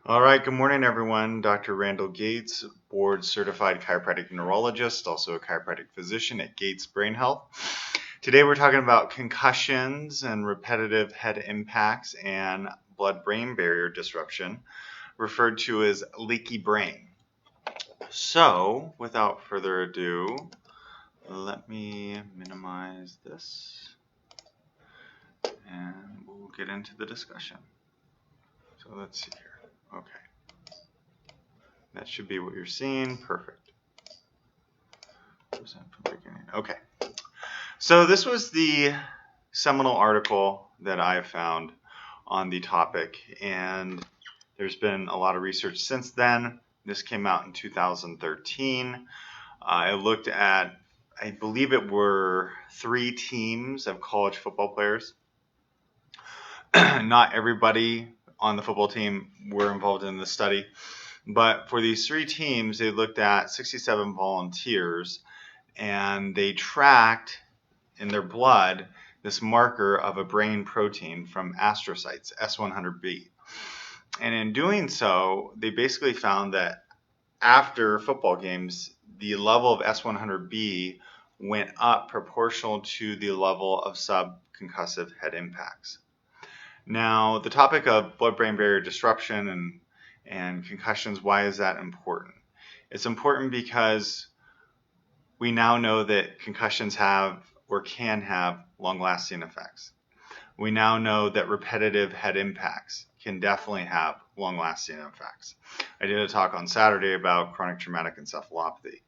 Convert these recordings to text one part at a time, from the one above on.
All right, good morning, everyone. Dr. Randall Gates, board certified chiropractic neurologist, also a chiropractic physician at Gates Brain Health. Today we're talking about concussions and repetitive head impacts and blood-brain barrier disruption, referred to as leaky brain. So, without further ado, let me minimize this and we'll get into the discussion. So let's see here. Okay. That should be what you're seeing. Perfect. Okay. So this was the seminal article that I found on the topic, and there's been a lot of research since then. This came out in 2013. I looked at, I believe it were 3 teams of college football players. Not everybody on the football team were involved in the study. But for these 3 teams, they looked at 67 volunteers, and they tracked in their blood this marker of a brain protein from astrocytes, S100B. And in doing so, they basically found that after football games, the level of S100B went up proportional to the level of subconcussive head impacts. Now, the topic of blood-brain barrier disruption and concussions, why is that important? It's important because we now know that concussions have or can have long-lasting effects. We now know that repetitive head impacts can definitely have long-lasting effects. I did a talk on Saturday about chronic traumatic encephalopathy.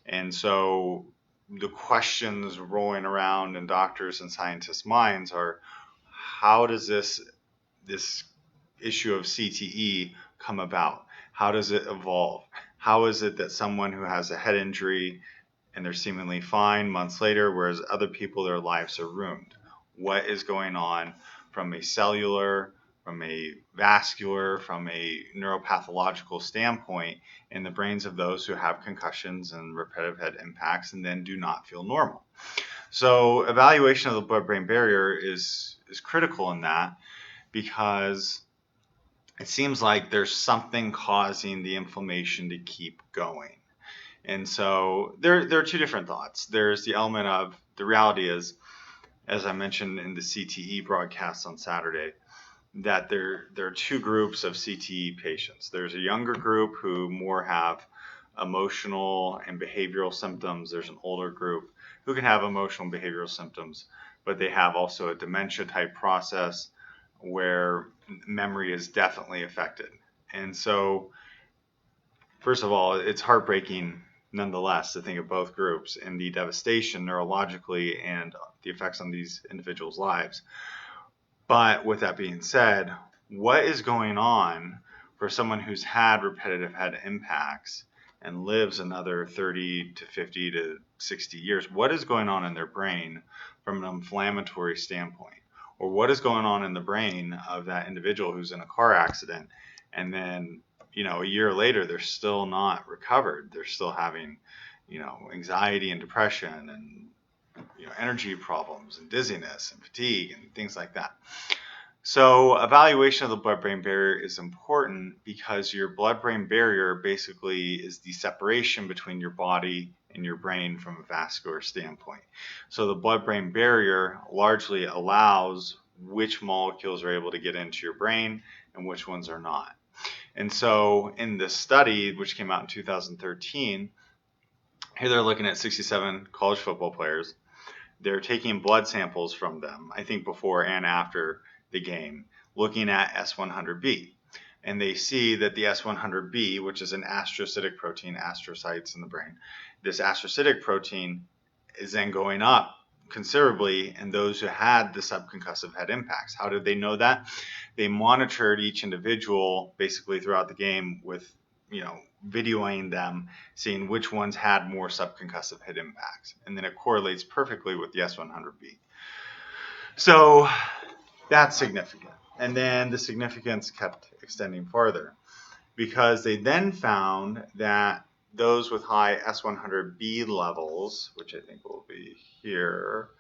And so the questions rolling around in doctors and scientists' minds are, how does this issue of CTE come about? How does it evolve? How is it that someone who has a head injury and they're seemingly fine months later, whereas other people, their lives are ruined? What is going on from a cellular, from a vascular, from a neuropathological standpoint in the brains of those who have concussions and repetitive head impacts and then do not feel normal? So evaluation of the blood-brain barrier is critical in that, because it seems like there's something causing the inflammation to keep going. And so there are 2 different thoughts. There's the element of, the reality is, as I mentioned in the CTE broadcast on Saturday, that there are 2 groups of CTE patients. There's a younger group who more have emotional and behavioral symptoms. There's an older group who can have emotional and behavioral symptoms, but they have also a dementia type process where memory is definitely affected. And so, first of all, it's heartbreaking nonetheless to think of both groups and the devastation neurologically and the effects on these individuals' lives. But with that being said, what is going on for someone who's had repetitive head impacts and lives another 30 to 50 to 60 years? What is going on in their brain from an inflammatory standpoint? Or what is going on in the brain of that individual who's in a car accident, and then, a year later, they're still not recovered. They're still having, anxiety and depression and, energy problems and dizziness and fatigue and things like that. So evaluation of the blood-brain barrier is important because your blood-brain barrier basically is the separation between your body and your brain from a vascular standpoint. So the blood-brain barrier largely allows which molecules are able to get into your brain and which ones are not. And so in this study, which came out in 2013, here they're looking at 67 college football players. They're taking blood samples from them, I think before and after the game, looking at S100B. And they see that the S100B, which is an astrocytic protein, astrocytes in the brain, this astrocytic protein is then going up considerably in those who had the subconcussive head impacts. How did they know that? They monitored each individual basically throughout the game with, videoing them, seeing which ones had more subconcussive head impacts. And then it correlates perfectly with the S100B. So that's significant. And then the significance kept extending farther, because they then found that those with high S100B levels, which I think will be here,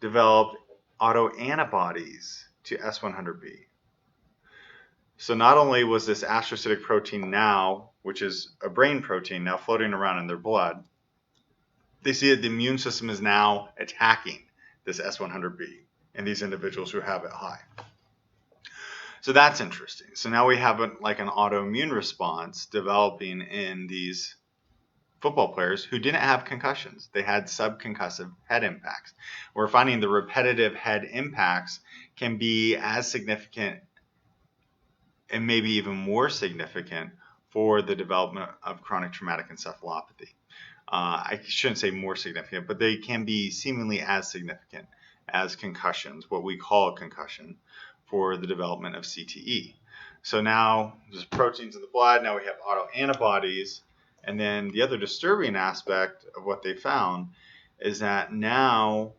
developed autoantibodies to S100B. So not only was this astrocytic protein now, which is a brain protein, now floating around in their blood, they see that the immune system is now attacking this S100B in these individuals who have it high. So that's interesting. So now we have like an autoimmune response developing in these football players who didn't have concussions. They had subconcussive head impacts. We're finding the repetitive head impacts can be as significant and maybe even more significant for the development of chronic traumatic encephalopathy. I shouldn't say more significant, but they can be seemingly as significant as concussions, what we call a concussion, for the development of CTE. So now there's proteins in the blood, now we have autoantibodies, and then the other disturbing aspect of what they found is that now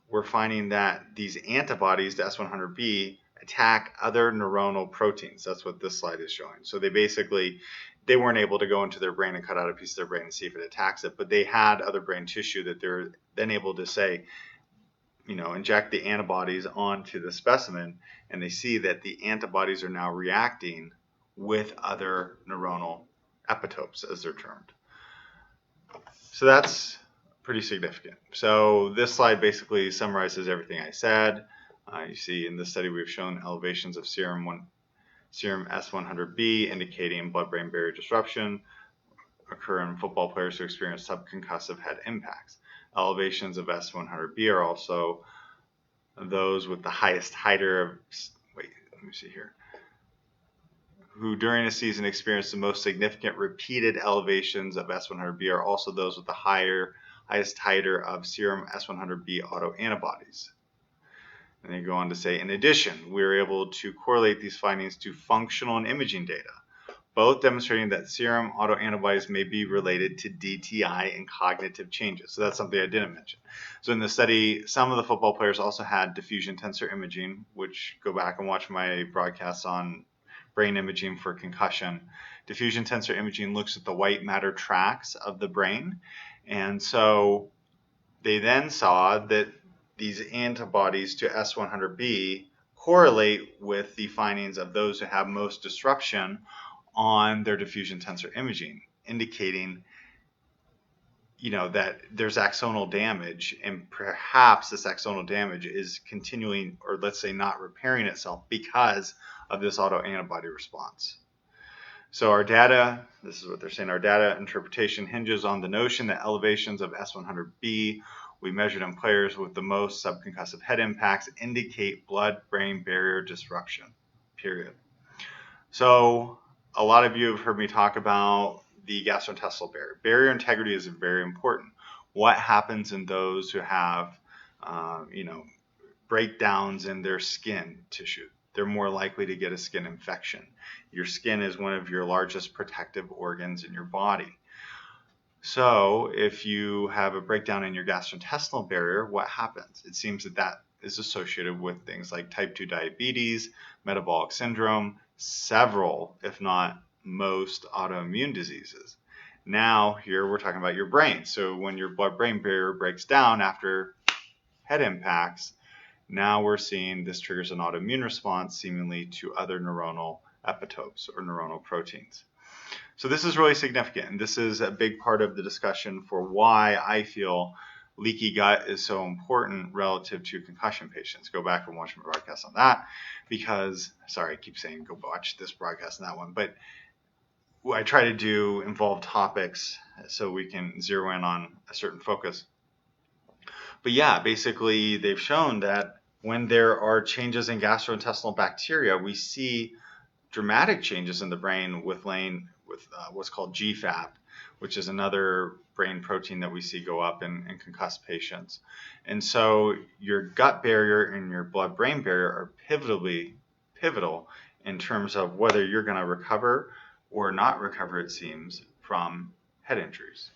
we're finding that these antibodies to S100B attack other neuronal proteins. That's what this slide is showing. So they weren't able to go into their brain and cut out a piece of their brain and see if it attacks it, but they had other brain tissue that they're then able to say, inject the antibodies onto the specimen, and they see that the antibodies are now reacting with other neuronal epitopes, as they're termed. So that's pretty significant. So this slide basically summarizes everything I said. You see in this study we've shown elevations of serum S100B indicating blood-brain barrier disruption occur in football players who experience subconcussive head impacts. Elevations of S100B are also those with the highest titer who during a season experience the most significant repeated elevations of S100B are also those with the highest titer of serum S100B autoantibodies. And they go on to say, in addition, we were able to correlate these findings to functional and imaging data, both demonstrating that serum autoantibodies may be related to DTI and cognitive changes. So that's something I didn't mention. So in the study, some of the football players also had diffusion tensor imaging, which go back and watch my broadcasts on brain imaging for concussion. Diffusion tensor imaging looks at the white matter tracts of the brain. And so they then saw that these antibodies to S100B correlate with the findings of those who have most disruption on their diffusion tensor imaging, indicating that there's axonal damage, and perhaps this axonal damage is continuing, or let's say not repairing itself because of this autoantibody response. So our data, this is what they're saying, our data interpretation hinges on the notion that elevations of S100B we measured in players with the most subconcussive head impacts indicate blood-brain barrier disruption, period. So a lot of you have heard me talk about the gastrointestinal barrier. Barrier integrity is very important. What happens in those who have, breakdowns in their skin tissue? They're more likely to get a skin infection. Your skin is one of your largest protective organs in your body. So if you have a breakdown in your gastrointestinal barrier, what happens? It seems that is associated with things like type 2 diabetes, metabolic syndrome, several, if not most, autoimmune diseases. Now, here we're talking about your brain. So when your blood-brain barrier breaks down after head impacts, now we're seeing this triggers an autoimmune response seemingly to other neuronal epitopes or neuronal proteins. So this is really significant, and this is a big part of the discussion for why I feel leaky gut is so important relative to concussion patients. Go back and watch my broadcast on that because, sorry, I keep saying go watch this broadcast and that one, but what I try to do involve topics so we can zero in on a certain focus. But yeah, basically they've shown that when there are changes in gastrointestinal bacteria, we see dramatic changes in the brain with what's called GFAP, which is another brain protein that we see go up in concussed patients. And so your gut barrier and your blood-brain barrier are pivotal in terms of whether you're going to recover or not recover, it seems, from head injuries.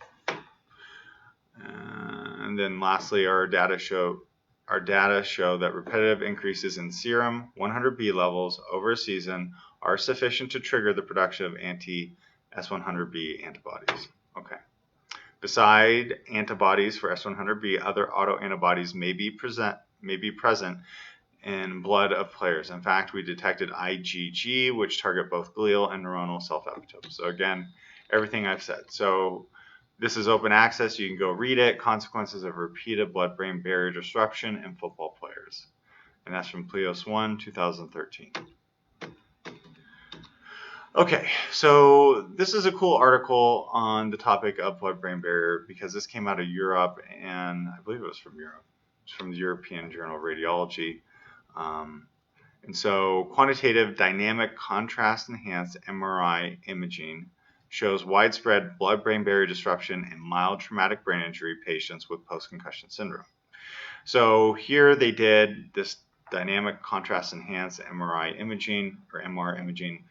And then lastly, our data show that repetitive increases in serum 100B levels over a season are sufficient to trigger the production of anti-S100B antibodies. Okay. Beside antibodies for S100B, other autoantibodies may be present in blood of players. In fact, we detected IgG, which target both glial and neuronal self-epitopes. So again, everything I've said. So this is open access. You can go read it. Consequences of repeated blood-brain barrier disruption in football players. And that's from PLEOS 1, 2013. Okay, so this is a cool article on the topic of blood-brain barrier because this came out of Europe, and I believe it was from Europe. It's from the European Journal of Radiology. And so quantitative dynamic contrast enhanced MRI imaging shows widespread blood-brain barrier disruption in mild traumatic brain injury patients with post-concussion syndrome. So here they did this dynamic contrast enhanced MRI imaging, or MR imaging,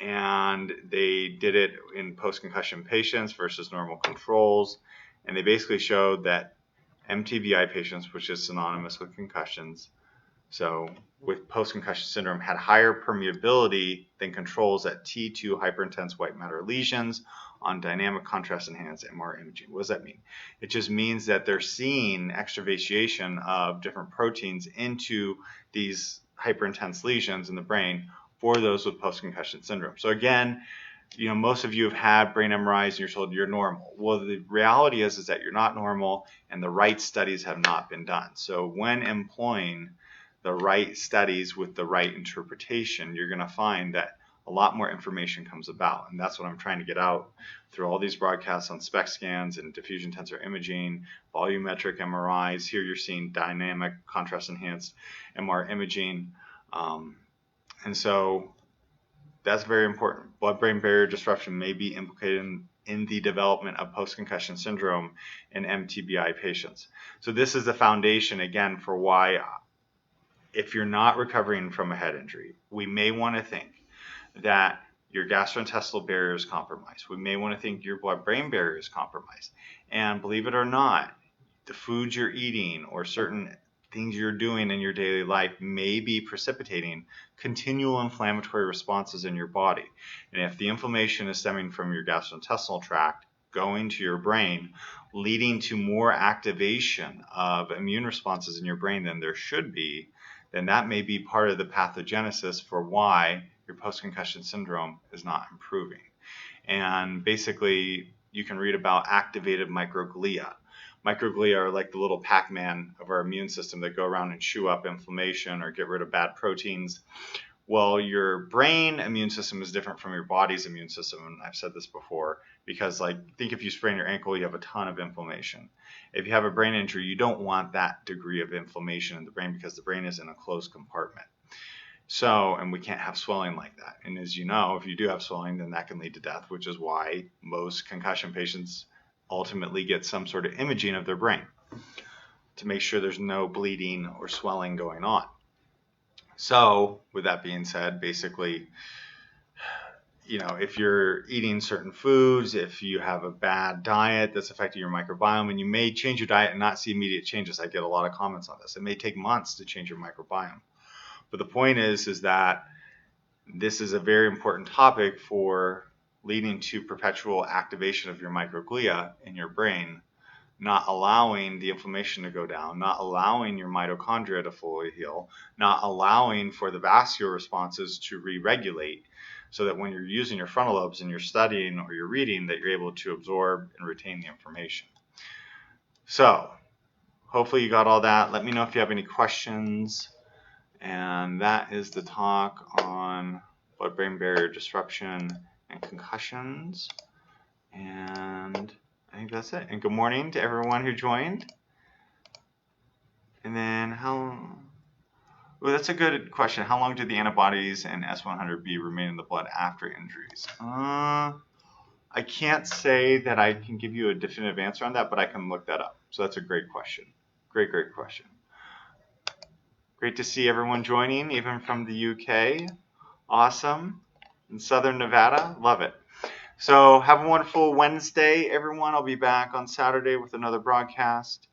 and they did it in post-concussion patients versus normal controls, and they basically showed that mTBI patients, which is synonymous with concussions, so with post-concussion syndrome, had higher permeability than controls at T2 hyperintense white matter lesions on dynamic contrast enhanced MR imaging. What does that mean? It just means that they're seeing extravasation of different proteins into these hyperintense lesions in the brain for those with post-concussion syndrome. So again, you know, most of you have had brain MRIs and you're told you're normal. Well, the reality is that you're not normal and the right studies have not been done. So when employing the right studies with the right interpretation, you're going to find that a lot more information comes about. And that's what I'm trying to get out through all these broadcasts on SPECT scans and diffusion tensor imaging, volumetric MRIs. Here you're seeing dynamic contrast enhanced MR imaging. And so that's very important. Blood-brain barrier disruption may be implicated in the development of post-concussion syndrome in mTBI patients. So this is the foundation, again, for why if you're not recovering from a head injury, we may want to think that your gastrointestinal barrier is compromised. We may want to think your blood-brain barrier is compromised. And believe it or not, the foods you're eating or certain things you're doing in your daily life may be precipitating continual inflammatory responses in your body. And if the inflammation is stemming from your gastrointestinal tract, going to your brain, leading to more activation of immune responses in your brain than there should be, then that may be part of the pathogenesis for why your post-concussion syndrome is not improving. And basically, you can read about activated microglia. Microglia are like the little Pac-Man of our immune system that go around and chew up inflammation or get rid of bad proteins. Well, your brain immune system is different from your body's immune system, and I've said this before, because think if you sprain your ankle, you have a ton of inflammation. If you have a brain injury, you don't want that degree of inflammation in the brain because the brain is in a closed compartment. So, and we can't have swelling like that. And as you know, if you do have swelling, then that can lead to death, which is why most concussion patients ultimately get some sort of imaging of their brain to make sure there's no bleeding or swelling going on. So, with that being said, basically, you know, if you're eating certain foods, if you have a bad diet that's affecting your microbiome, and you may change your diet and not see immediate changes. I get a lot of comments on this. It may take months to change your microbiome. But the point is that this is a very important topic for leading to perpetual activation of your microglia in your brain, not allowing the inflammation to go down, not allowing your mitochondria to fully heal, not allowing for the vascular responses to re-regulate, so that when you're using your frontal lobes and you're studying or you're reading, that you're able to absorb and retain the information. So, hopefully you got all that. Let me know if you have any questions. And that is the talk on blood-brain barrier disruption and concussions. And I think that's it. And good morning to everyone who joined. And then well, that's a good question. How long do the antibodies and S100B remain in the blood after injuries? I can't say that I can give you a definitive answer on that, but I can look that up. So that's a great question. Great question. Great to see everyone joining, even from the UK. Awesome. In Southern Nevada, love it. So have a wonderful Wednesday, everyone. I'll be back on Saturday with another broadcast,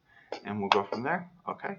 and we'll go from there. Okay.